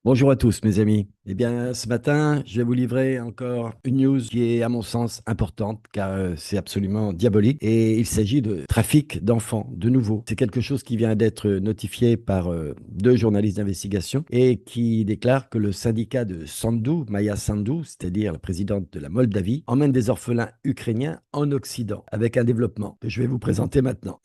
Bonjour à tous mes amis. Eh bien, ce matin, je vais vous livrer encore une news qui est à mon sens importante car c'est absolument diabolique et il s'agit de trafic d'enfants de nouveau. C'est quelque chose qui vient d'être notifié par deux journalistes d'investigation et qui déclarent que le syndicat de Sandu, Maya Sandu, c'est-à-dire la présidente de la Moldavie, emmène des orphelins ukrainiens en Occident avec un développement que je vais vous présenter maintenant.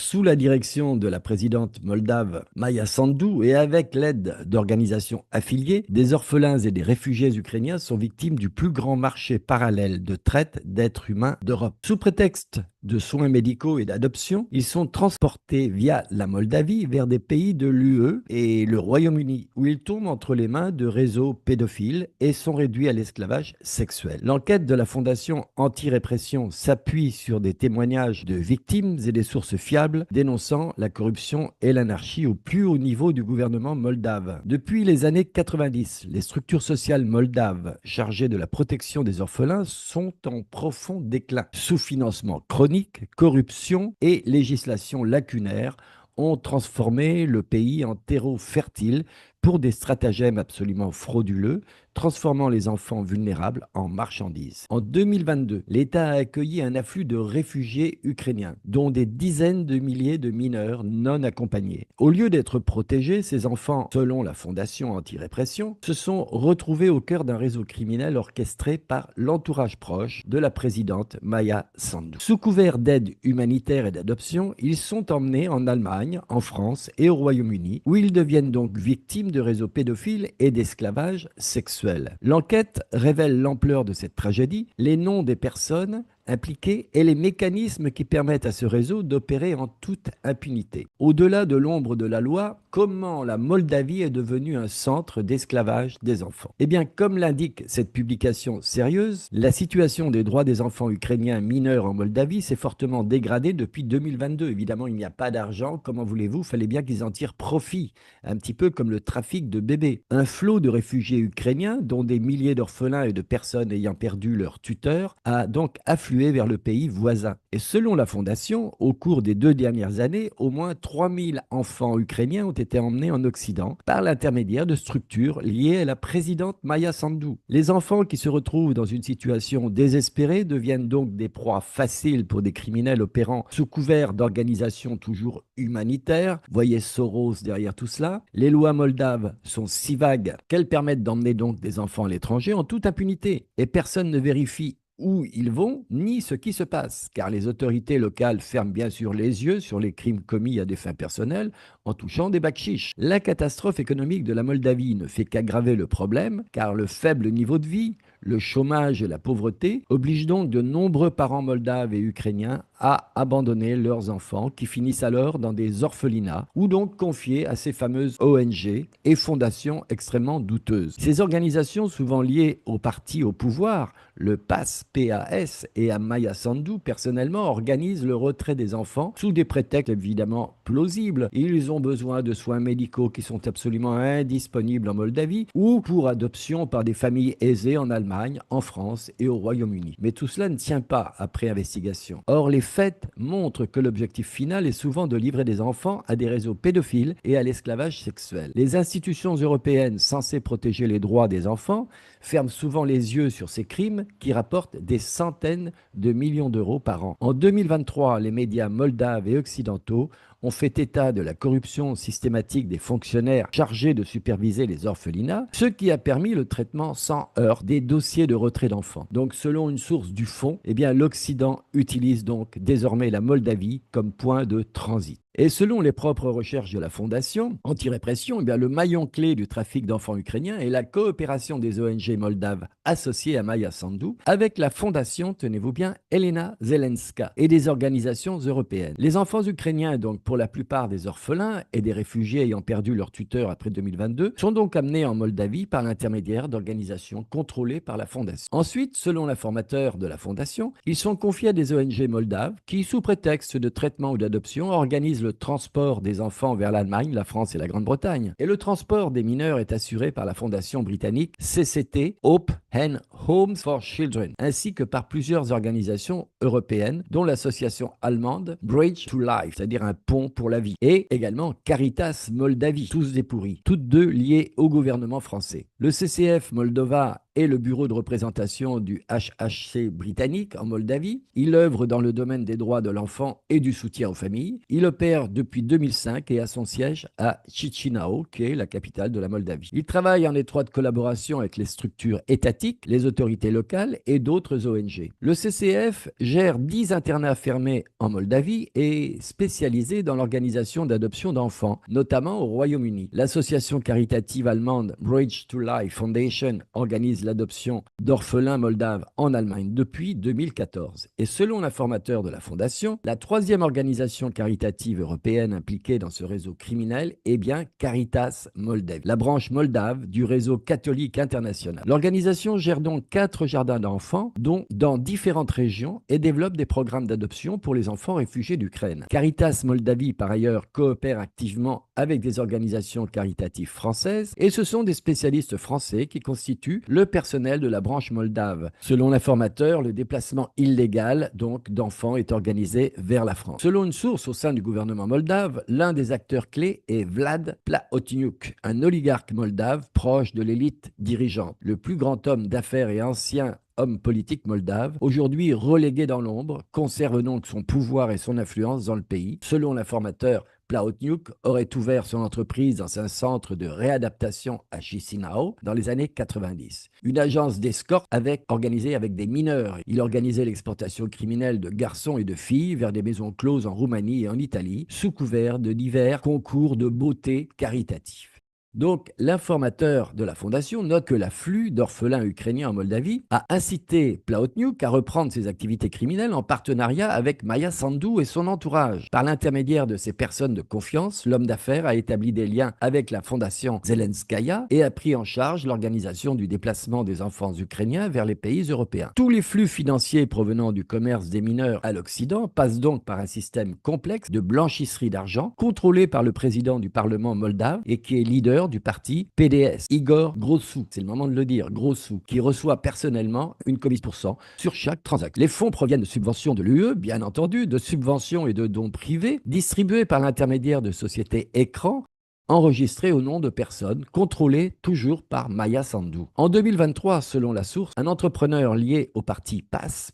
Sous la direction de la présidente moldave Maya Sandu et avec l'aide d'organisations affiliées, des orphelins et des réfugiés ukrainiens sont victimes du plus grand marché parallèle de traite d'êtres humains d'Europe. Sous prétexte de soins médicaux et d'adoption, ils sont transportés via la Moldavie vers des pays de l'UE et le Royaume-Uni, où ils tombent entre les mains de réseaux pédophiles et sont réduits à l'esclavage sexuel. L'enquête de la Fondation Anti-Répression s'appuie sur des témoignages de victimes et des sources fiables dénonçant la corruption et l'anarchie au plus haut niveau du gouvernement moldave. Depuis les années 90, les structures sociales moldaves chargées de la protection des orphelins sont en profond déclin. Sous-financement chronique, corruption et législation lacunaire ont transformé le pays en terreau fertile pour des stratagèmes absolument frauduleux, transformant les enfants vulnérables en marchandises. En 2022, l'État a accueilli un afflux de réfugiés ukrainiens, dont des dizaines de milliers de mineurs non accompagnés. Au lieu d'être protégés, ces enfants, selon la Fondation Anti-Répression, se sont retrouvés au cœur d'un réseau criminel orchestré par l'entourage proche de la présidente Maya Sandu. Sous couvert d'aide humanitaire et d'adoption, ils sont emmenés en Allemagne, en France et au Royaume-Uni, où ils deviennent donc victimes de réseaux pédophiles et d'esclavage sexuel. L'enquête révèle l'ampleur de cette tragédie, les noms des personnes impliquées et les mécanismes qui permettent à ce réseau d'opérer en toute impunité. Au-delà de l'ombre de la loi, comment la Moldavie est devenue un centre d'esclavage des enfants? Eh bien, comme l'indique cette publication sérieuse, la situation des droits des enfants ukrainiens mineurs en Moldavie s'est fortement dégradée depuis 2022. Évidemment, il n'y a pas d'argent, comment voulez-vous? Fallait bien qu'ils en tirent profit, un petit peu comme le trafic de bébés. Un flot de réfugiés ukrainiens, dont des milliers d'orphelins et de personnes ayant perdu leur tuteur, a donc afflué vers le pays voisin. Et selon la Fondation, au cours des 2 dernières années, au moins 3000 enfants ukrainiens ont été emmenés en Occident par l'intermédiaire de structures liées à la présidente Maya Sandu. Les enfants qui se retrouvent dans une situation désespérée deviennent donc des proies faciles pour des criminels opérant sous couvert d'organisations toujours humanitaires. Voyez Soros derrière tout cela. Les lois moldaves sont si vagues qu'elles permettent d'emmener donc des enfants à l'étranger en toute impunité. Et personne ne vérifie où ils vont, ni ce qui se passe, car les autorités locales ferment bien sûr les yeux sur les crimes commis à des fins personnelles en touchant des bakchiches. La catastrophe économique de la Moldavie ne fait qu'aggraver le problème, car le faible niveau de vie, le chômage et la pauvreté obligent donc de nombreux parents moldaves et ukrainiens à abandonner leurs enfants qui finissent alors dans des orphelinats ou donc confiés à ces fameuses ONG et fondations extrêmement douteuses. Ces organisations, souvent liées au parti au pouvoir, le PAS, PAS et à Maya Sandu, personnellement, organisent le retrait des enfants sous des prétextes évidemment plausibles. Ils ont besoin de soins médicaux qui sont absolument indisponibles en Moldavie ou pour adoption par des familles aisées en Allemagne, en France et au Royaume-Uni. Mais tout cela ne tient pas après investigation. Or, les faits montrent que l'objectif final est souvent de livrer des enfants à des réseaux pédophiles et à l'esclavage sexuel. Les institutions européennes censées protéger les droits des enfants ferment souvent les yeux sur ces crimes qui rapportent des centaines de millions d'euros par an. En 2023, les médias moldaves et occidentaux ont fait état de la corruption systématique des fonctionnaires chargés de superviser les orphelinats, ce qui a permis le traitement sans heurts des dossiers de retrait d'enfants. Donc, selon une source du fond, eh bien, l'Occident utilise donc désormais la Moldavie comme point de transit. Et selon les propres recherches de la Fondation Anti-Répression, eh bien, le maillon clé du trafic d'enfants ukrainiens est la coopération des ONG moldaves associées à Maya Sandu avec la Fondation, tenez-vous bien, Elena Zelenska et des organisations européennes. Les enfants ukrainiens, donc pour la plupart des orphelins et des réfugiés ayant perdu leur tuteur après 2022, sont donc amenés en Moldavie par l'intermédiaire d'organisations contrôlées par la Fondation. Ensuite, selon l'informateur de la Fondation, ils sont confiés à des ONG moldaves qui, sous prétexte de traitement ou d'adoption, organisent le transport des enfants vers l'Allemagne, la France et la Grande-Bretagne. Et le transport des mineurs est assuré par la fondation britannique CCT, Hope and Homes for Children, ainsi que par plusieurs organisations européennes, dont l'association allemande Bridge to Life, c'est-à-dire un pont pour la vie, et également Caritas Moldavie, tous des pourris, toutes deux liées au gouvernement français. Le CCF Moldova et le bureau de représentation du HHC britannique en Moldavie. Il œuvre dans le domaine des droits de l'enfant et du soutien aux familles. Il opère depuis 2005 et a son siège à Chisinau, qui est la capitale de la Moldavie. Il travaille en étroite collaboration avec les structures étatiques, les autorités locales et d'autres ONG. Le CCF gère 10 internats fermés en Moldavie et spécialisé dans l'organisation d'adoption d'enfants, notamment au Royaume-Uni. L'association caritative allemande Bridge to Life Foundation organise l'adoption d'orphelins moldaves en Allemagne depuis 2014. Et selon l'informateur de la Fondation, la troisième organisation caritative européenne impliquée dans ce réseau criminel est bien Caritas Moldavie, la branche moldave du réseau catholique international. L'organisation gère donc 4 jardins d'enfants, dont dans différentes régions, et développe des programmes d'adoption pour les enfants réfugiés d'Ukraine. Caritas Moldavie, par ailleurs, coopère activement avec des organisations caritatives françaises, et ce sont des spécialistes français qui constituent le personnel de la branche moldave. Selon l'informateur, le déplacement illégal donc d'enfants est organisé vers la France. Selon une source au sein du gouvernement moldave, l'un des acteurs clés est Vlad Plahotniuc, un oligarque moldave proche de l'élite dirigeante, le plus grand homme d'affaires et ancien homme politique moldave, aujourd'hui relégué dans l'ombre, conserve donc son pouvoir et son influence dans le pays. Selon l'informateur, Plahotniuc aurait ouvert son entreprise dans un centre de réadaptation à Chisinau dans les années 90. Une agence d'escorte organisée avec des mineurs. Il organisait l'exportation criminelle de garçons et de filles vers des maisons closes en Roumanie et en Italie, sous couvert de divers concours de beauté caritatifs. Donc, l'informateur de la Fondation note que l'afflux d'orphelins ukrainiens en Moldavie a incité Plahotniuc à reprendre ses activités criminelles en partenariat avec Maya Sandu et son entourage. Par l'intermédiaire de ces personnes de confiance, l'homme d'affaires a établi des liens avec la Fondation Zelenskaya et a pris en charge l'organisation du déplacement des enfants ukrainiens vers les pays européens. Tous les flux financiers provenant du commerce des mineurs à l'Occident passent donc par un système complexe de blanchisserie d'argent contrôlé par le président du Parlement moldave et qui est leader du parti PDS, Igor Grosu, c'est le moment de le dire, Grosu, qui reçoit personnellement une commission sur chaque transaction. Les fonds proviennent de subventions de l'UE, bien entendu, de subventions et de dons privés, distribués par l'intermédiaire de sociétés écrans, enregistrés au nom de personnes contrôlées toujours par Maya Sandu. En 2023, selon la source, un entrepreneur lié au parti PAS,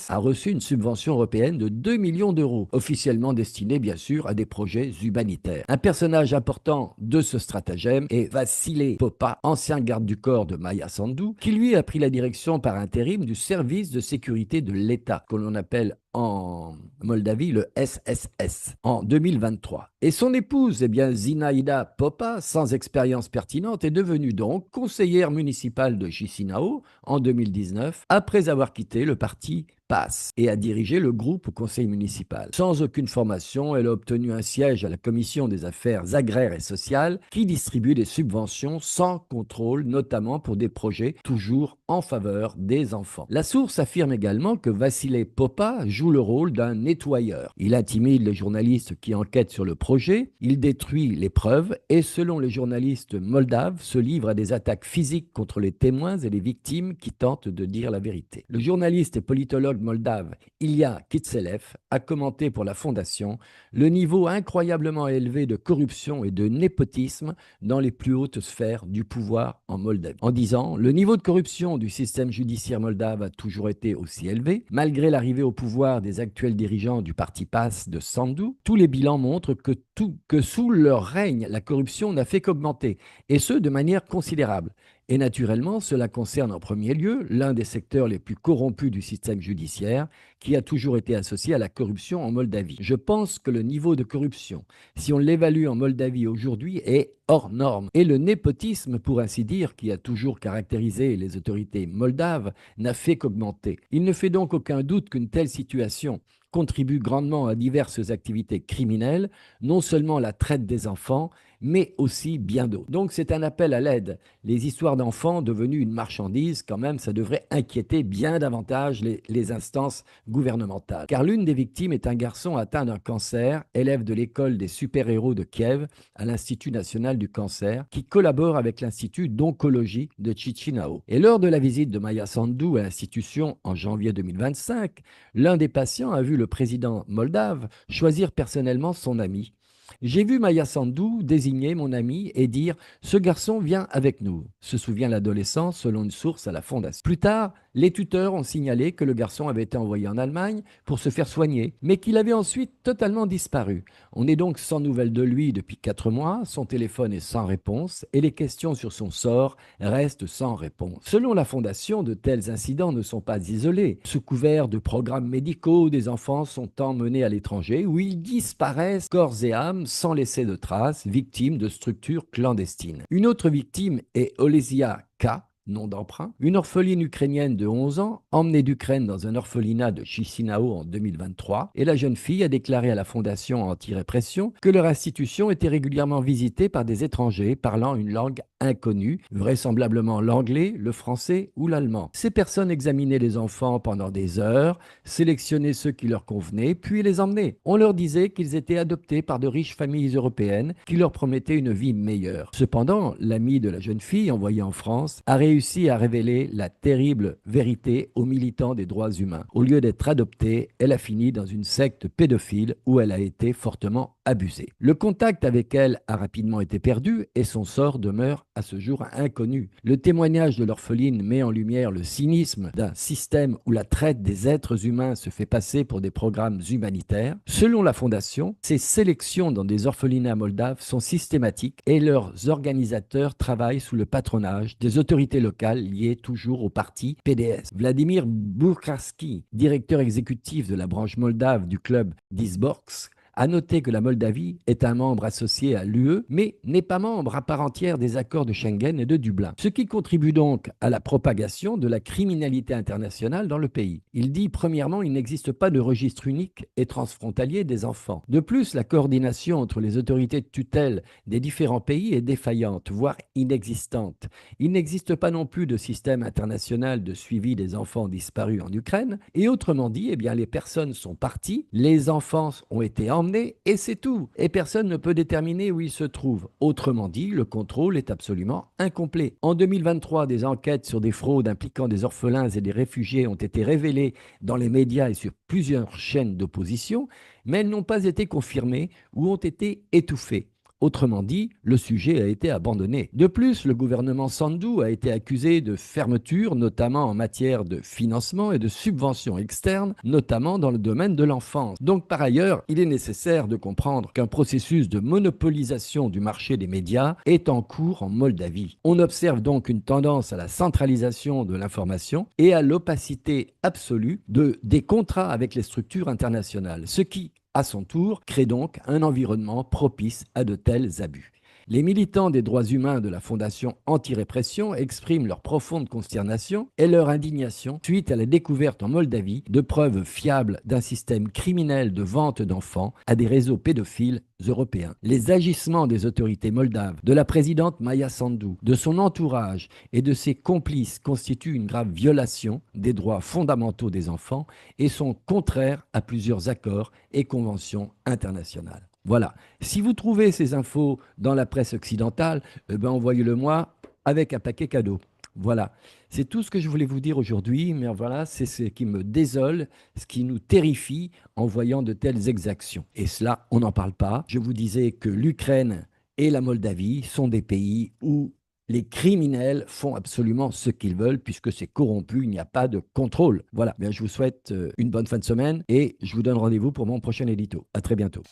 a reçu une subvention européenne de 2 millions d'euros, officiellement destinée bien sûr à des projets humanitaires. Un personnage important de ce stratagème est Vassile Popa, ancien garde du corps de Maya Sandu, qui lui a pris la direction par intérim du service de sécurité de l'État, que l'on appelle en Moldavie le SSS, en 2023. Et son épouse, Zinaida Popa, sans expérience pertinente, est devenue donc conseillère municipale de Chisinau en 2019, après avoir quitté le parti PAS et a dirigé le groupe au conseil municipal. Sans aucune formation, elle a obtenu un siège à la commission des affaires agraires et sociales qui distribue des subventions sans contrôle, notamment pour des projets toujours en faveur des enfants. La source affirme également que Vassile Popa joue le rôle d'un nettoyeur. Il intimide les journalistes qui enquêtent sur le projet, il détruit les preuves et, selon les journalistes moldaves, se livre à des attaques physiques contre les témoins et les victimes qui tentent de dire la vérité. Le journaliste et politologue moldave Ilya Kitselev a commenté pour la Fondation le niveau incroyablement élevé de corruption et de népotisme dans les plus hautes sphères du pouvoir en Moldavie, en disant: le niveau de corruption du système judiciaire moldave a toujours été aussi élevé, malgré l'arrivée au pouvoir des actuels dirigeants du parti PAS de Sandu. Tous les bilans montrent que sous leur règne, la corruption n'a fait qu'augmenter, et ce de manière considérable. Et naturellement, cela concerne en premier lieu l'un des secteurs les plus corrompus du système judiciaire, qui a toujours été associé à la corruption en Moldavie. Je pense que le niveau de corruption, si on l'évalue en Moldavie aujourd'hui, est hors norme. Et le népotisme, pour ainsi dire, qui a toujours caractérisé les autorités moldaves, n'a fait qu'augmenter. Il ne fait donc aucun doute qu'une telle situation contribue grandement à diverses activités criminelles, non seulement la traite des enfants, mais aussi bien d'autres. Donc c'est un appel à l'aide. Les histoires d'enfants devenues une marchandise, quand même, ça devrait inquiéter bien davantage les instances gouvernementales. Car l'une des victimes est un garçon atteint d'un cancer, élève de l'école des super-héros de Kiev à l'Institut national du cancer, qui collabore avec l'Institut d'oncologie de Chisinau. Et lors de la visite de Maya Sandu à l'institution en janvier 2025, l'un des patients a vu le président moldave choisir personnellement son ami. J'ai vu Maya Sandu désigner mon ami et dire: ce garçon vient avec nous, se souvient l'adolescent selon une source à la fondation. Plus tard, les tuteurs ont signalé que le garçon avait été envoyé en Allemagne pour se faire soigner, mais qu'il avait ensuite totalement disparu. On est donc sans nouvelles de lui depuis 4 mois, son téléphone est sans réponse et les questions sur son sort restent sans réponse. Selon la fondation, de tels incidents ne sont pas isolés. Sous couvert de programmes médicaux, des enfants sont emmenés à l'étranger où ils disparaissent corps et âme sans laisser de traces, victimes de structures clandestines. Une autre victime est Olesia K., nom d'emprunt, une orpheline ukrainienne de 11 ans, emmenée d'Ukraine dans un orphelinat de Chisinau en 2023, et la jeune fille a déclaré à la Fondation anti-répression que leur institution était régulièrement visitée par des étrangers parlant une langue inconnue, vraisemblablement l'anglais, le français ou l'allemand. Ces personnes examinaient les enfants pendant des heures, sélectionnaient ceux qui leur convenaient, puis les emmenaient. On leur disait qu'ils étaient adoptés par de riches familles européennes qui leur promettaient une vie meilleure. Cependant, l'amie de la jeune fille envoyée en France a réussi à révéler la terrible vérité aux militants des droits humains. Au lieu d'être adoptée, elle a fini dans une secte pédophile où elle a été fortement abusée. Le contact avec elle a rapidement été perdu et son sort demeure à ce jour inconnu. Le témoignage de l'orpheline met en lumière le cynisme d'un système où la traite des êtres humains se fait passer pour des programmes humanitaires. Selon la Fondation, ces sélections dans des orphelinats moldaves sont systématiques et leurs organisateurs travaillent sous le patronage des autorités locales liées toujours au parti PDS. Vladimir Burkarski, directeur exécutif de la branche moldave du club d'Izborsk, a noté que la Moldavie est un membre associé à l'UE, mais n'est pas membre à part entière des accords de Schengen et de Dublin, ce qui contribue donc à la propagation de la criminalité internationale dans le pays. Il dit, premièrement, il n'existe pas de registre unique et transfrontalier des enfants. De plus, la coordination entre les autorités de tutelle des différents pays est défaillante, voire inexistante. Il n'existe pas non plus de système international de suivi des enfants disparus en Ukraine, et autrement dit, eh bien, les personnes sont parties, les enfants ont été emmenés, et c'est tout. Et personne ne peut déterminer où ils se trouvent. Autrement dit, le contrôle est absolument incomplet. En 2023, des enquêtes sur des fraudes impliquant des orphelins et des réfugiés ont été révélées dans les médias et sur plusieurs chaînes d'opposition, mais elles n'ont pas été confirmées ou ont été étouffées. Autrement dit, le sujet a été abandonné. De plus, le gouvernement Sandu a été accusé de fermeture, notamment en matière de financement et de subventions externes, notamment dans le domaine de l'enfance. Donc par ailleurs, il est nécessaire de comprendre qu'un processus de monopolisation du marché des médias est en cours en Moldavie. On observe donc une tendance à la centralisation de l'information et à l'opacité absolue des contrats avec les structures internationales, ce qui, à son tour, crée donc un environnement propice à de tels abus. Les militants des droits humains de la Fondation anti-répression expriment leur profonde consternation et leur indignation suite à la découverte en Moldavie de preuves fiables d'un système criminel de vente d'enfants à des réseaux pédophiles européens. Les agissements des autorités moldaves, de la présidente Maya Sandu, de son entourage et de ses complices constituent une grave violation des droits fondamentaux des enfants et sont contraires à plusieurs accords et conventions internationales. Voilà. Si vous trouvez ces infos dans la presse occidentale, envoyez-le-moi avec un paquet cadeau. Voilà. C'est tout ce que je voulais vous dire aujourd'hui, mais voilà, c'est ce qui me désole, ce qui nous terrifie en voyant de telles exactions. Et cela, on n'en parle pas. Je vous disais que l'Ukraine et la Moldavie sont des pays où les criminels font absolument ce qu'ils veulent puisque c'est corrompu, il n'y a pas de contrôle. Voilà, bien, je vous souhaite une bonne fin de semaine et je vous donne rendez-vous pour mon prochain édito. À très bientôt.